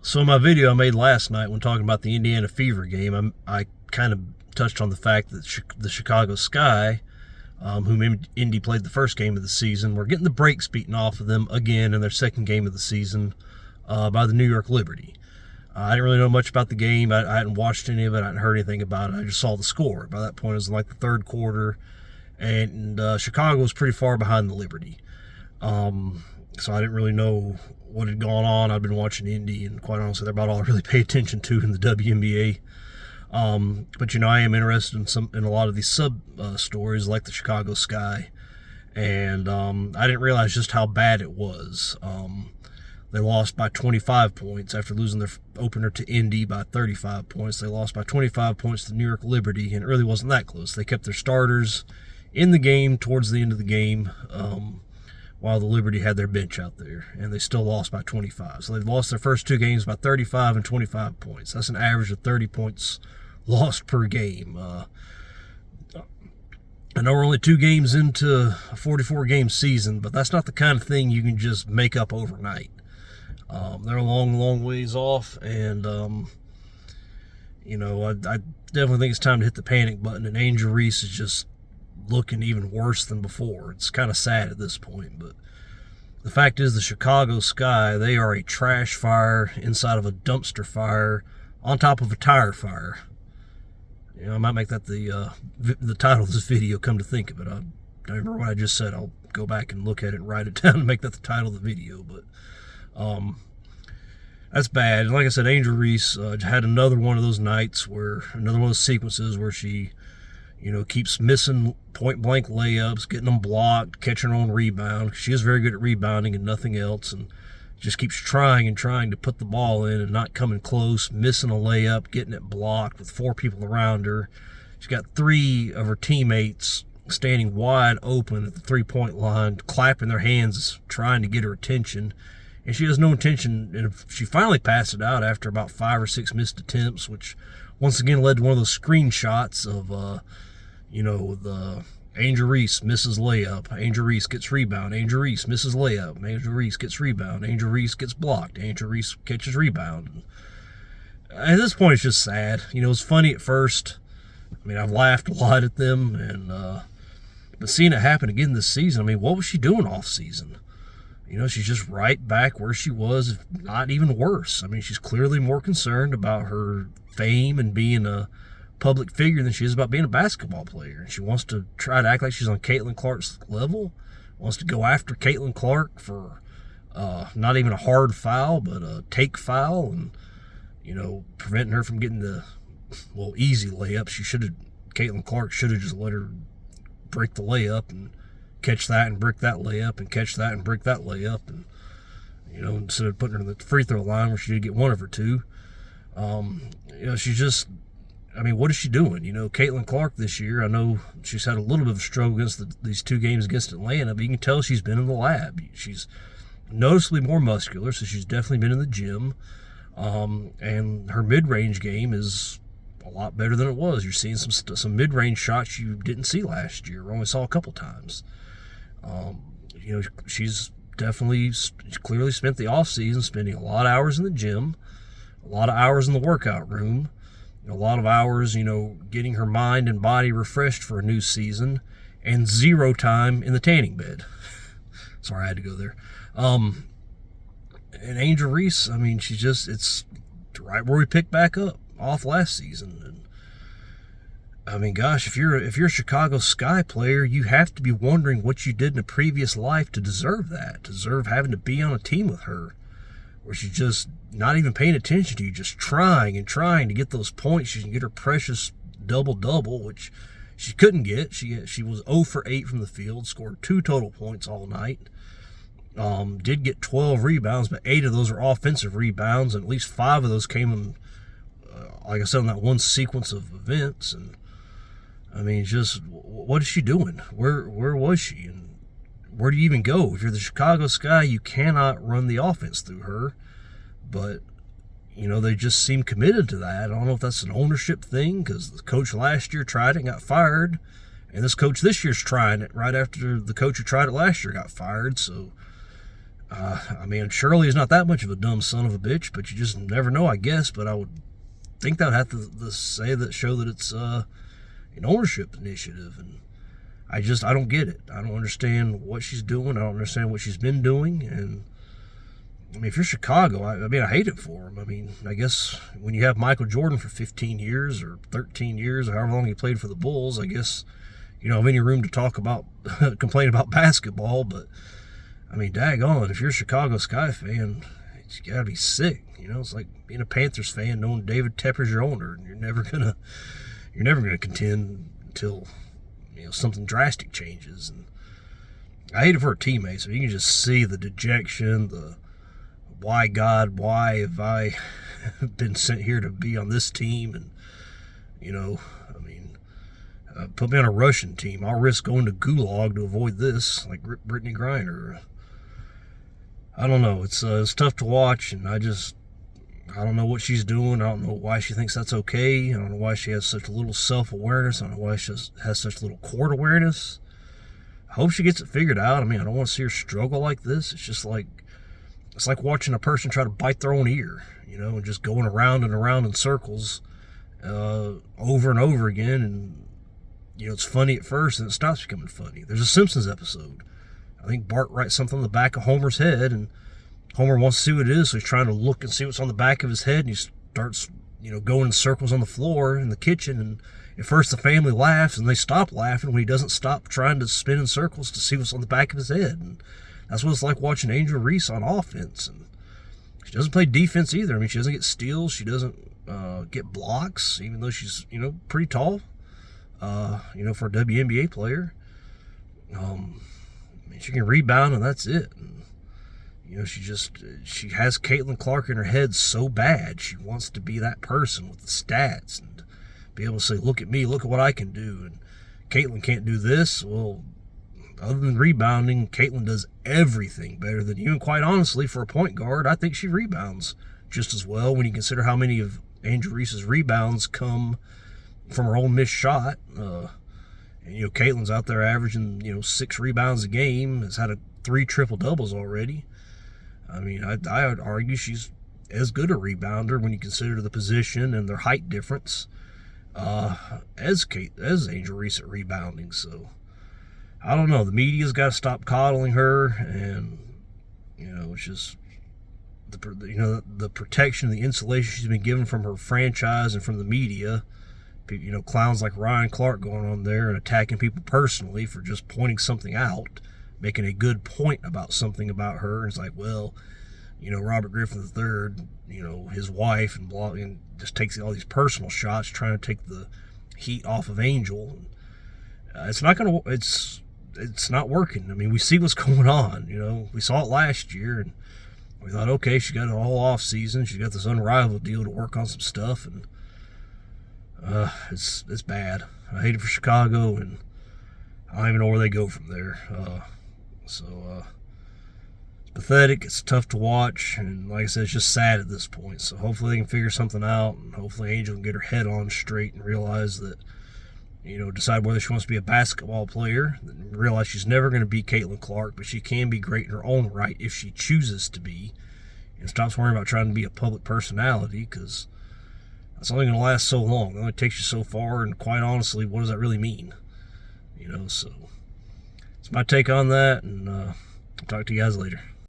So in my video I made last night when talking about the Indiana Fever game, I kind of touched on the fact that the Chicago Sky, whom Indy played the first game of the season, were getting the brakes beaten off of them again in their second game of the season by the New York Liberty. I didn't really know much about the game. I hadn't watched any of it. I hadn't heard anything about it. I just saw the score. By that point, it was like the third quarter, and Chicago was pretty far behind the Liberty. So I didn't really know what had gone on. I'd been watching Indy, and quite honestly, they're about all I really pay attention to in the WNBA. But I am interested in a lot of these sub stories like the Chicago Sky, and I didn't realize just how bad it was. They lost by 25 points after losing their opener to Indy by 35 points. They lost by 25 points to New York Liberty, and it really wasn't that close. They kept their starters in the game towards the end of the game, while the Liberty had their bench out there, and they still lost by 25. So they lost their first two games by 35 and 25 points. That's an average of 30 points lost per game. I know we're only 2 games into a 44-game season, but that's not the kind of thing you can just make up overnight. They're a long ways off, and I definitely think it's time to hit the panic button, and Angel Reese is just looking even worse than before. It's kind of sad at this point, but the fact is the Chicago Sky, they are a trash fire inside of a dumpster fire on top of a tire fire. I might make that the title of this video, come to think of it. I don't remember what I just said. I'll go back and look at it and write it down and make that the title of the video, but that's bad. And like I said, Angel Reese had another one of those nights another one of those sequences where she keeps missing point-blank layups, getting them blocked, catching her own rebound. She is very good at rebounding and nothing else, and just keeps trying to put the ball in and not coming close, missing a layup, getting it blocked with 4 people around her. She's got 3 of her teammates standing wide open at the three-point line, clapping their hands, trying to get her attention. And she has no intention, and she finally passed it out after about 5 or 6 missed attempts, which once again led to one of those screenshots of the Angel Reese misses layup, Angel Reese gets rebound, Angel Reese misses layup, Angel Reese gets rebound, Angel Reese gets blocked, Angel Reese catches rebound. At this point, it's just sad. It was funny at first. I've laughed a lot at them, but seeing it happen again this season, what was she doing off season? She's just right back where she was, if not even worse. She's clearly more concerned about her fame and being a public figure than she is about being a basketball player. And she wants to try to act like she's on Caitlin Clark's level, wants to go after Caitlin Clark for not even a hard foul, but a take foul, and, preventing her from getting the, easy layup. Caitlin Clark should have just let her break the layup and catch that and brick that layup and catch that and brick that layup, and instead of putting her in the free throw line where she did get one of her 2. She's just, what is she doing? Caitlin Clark this year, I know she's had a little bit of a struggle against these 2 games against Atlanta, but you can tell she's been in the lab. She's noticeably more muscular, so she's definitely been in the gym, and her mid-range game is a lot better than it was. You're seeing some mid-range shots you didn't see last year, or only saw a couple times. She's clearly spent the off-season spending a lot of hours in the gym, a lot of hours in the workout room, a lot of hours, getting her mind and body refreshed for a new season, and 0 time in the tanning bed. Sorry, I had to go there. And Angel Reese, it's right where we picked back up off last season. And gosh, if you're a Chicago Sky player, you have to be wondering what you did in a previous life to deserve that, to deserve having to be on a team with her, where she's just not even paying attention to you, just trying to get those points. She can get her precious double-double, which she couldn't get. She was 0 for 8 from the field, scored 2 total points all night. Did get 12 rebounds, but 8 of those are offensive rebounds, and at least 5 of those came in, like I said, on that one sequence of events. And just what is she doing? Where was she? And where do you even go? If you're the Chicago Sky, you cannot run the offense through her. But, they just seem committed to that. I don't know if that's an ownership thing, because the coach last year tried it and got fired. And this coach this year's trying it right after the coach who tried it last year got fired. So, I mean, Shirley is not that much of a dumb son of a bitch, but you just never know, I guess. But I would think that would have to say that, show that it's an ownership initiative, and I don't get it. I don't understand what she's doing. I don't understand what she's been doing, and I mean, if you're Chicago, I mean, I hate it for him. I mean, I guess when you have Michael Jordan for 15 years or 13 years or however long he played for the Bulls, I guess you don't have any room to talk about, complain about basketball. But I mean, daggone, if you're a Chicago Sky fan, you gotta be sick. You know, it's like being a Panthers fan knowing David Tepper's your owner, and you're never gonna contend until something drastic changes. And I hate it for her teammates. I mean, you can just see the dejection, the why God, why have I been sent here to be on this team? And I mean, put me on a Russian team. I'll risk going to Gulag to avoid this, like Brittany Griner. I don't know. It's tough to watch, and I don't know what she's doing. I don't know why she thinks that's okay. I don't know why she has such little self-awareness. I don't know why she has such little court awareness. I hope she gets it figured out. I mean, I don't want to see her struggle like this. It's like watching a person try to bite their own ear, and just going around and around in circles over and over again. And, it's funny at first, and it stops becoming funny. There's a Simpsons episode. I think Bart writes something on the back of Homer's head, and Homer wants to see what it is, so he's trying to look and see what's on the back of his head, and he starts, going in circles on the floor in the kitchen. And at first the family laughs, and they stop laughing when he doesn't stop trying to spin in circles to see what's on the back of his head. And that's what it's like watching Angel Reese on offense. And she doesn't play defense either. I mean, she doesn't get steals. She doesn't get blocks, even though she's, pretty tall, for a WNBA player. I mean, she can rebound, and that's it. And, she has Caitlin Clark in her head so bad. She wants to be that person with the stats and be able to say, look at me, look at what I can do. And Caitlin can't do this. Well, other than rebounding, Caitlin does everything better than you. And quite honestly, for a point guard, I think she rebounds just as well when you consider how many of Angel Reese's rebounds come from her own missed shot. And, Caitlin's out there averaging, 6 rebounds a game, has had 3 triple-doubles already. I mean, I would argue she's as good a rebounder when you consider the position and their height difference as Angel Reese at rebounding. So, I don't know. The media's got to stop coddling her, and it's just the protection, the insulation she's been given from her franchise and from the media. Clowns like Ryan Clark going on there and attacking people personally for just pointing something out, making a good point about something about her. And it's like, well, Robert Griffin III, his wife, and just takes all these personal shots, trying to take the heat off of Angel. It's not working. I mean, we see what's going on. We saw it last year, and we thought, okay, she got an all off season. She got this unrivaled deal to work on some stuff, and it's bad. I hate it for Chicago, and I don't even know where they go from there. It's pathetic. It's tough to watch, and like I said, it's just sad at this point. So hopefully they can figure something out, and hopefully Angel can get her head on straight and realize that, decide whether she wants to be a basketball player, and realize she's never going to be Caitlin Clark, but she can be great in her own right if she chooses to be, and stops worrying about trying to be a public personality, because that's only going to last so long. It only takes you so far, and quite honestly, what does that really mean? So it's my take on that, and I'll talk to you guys later.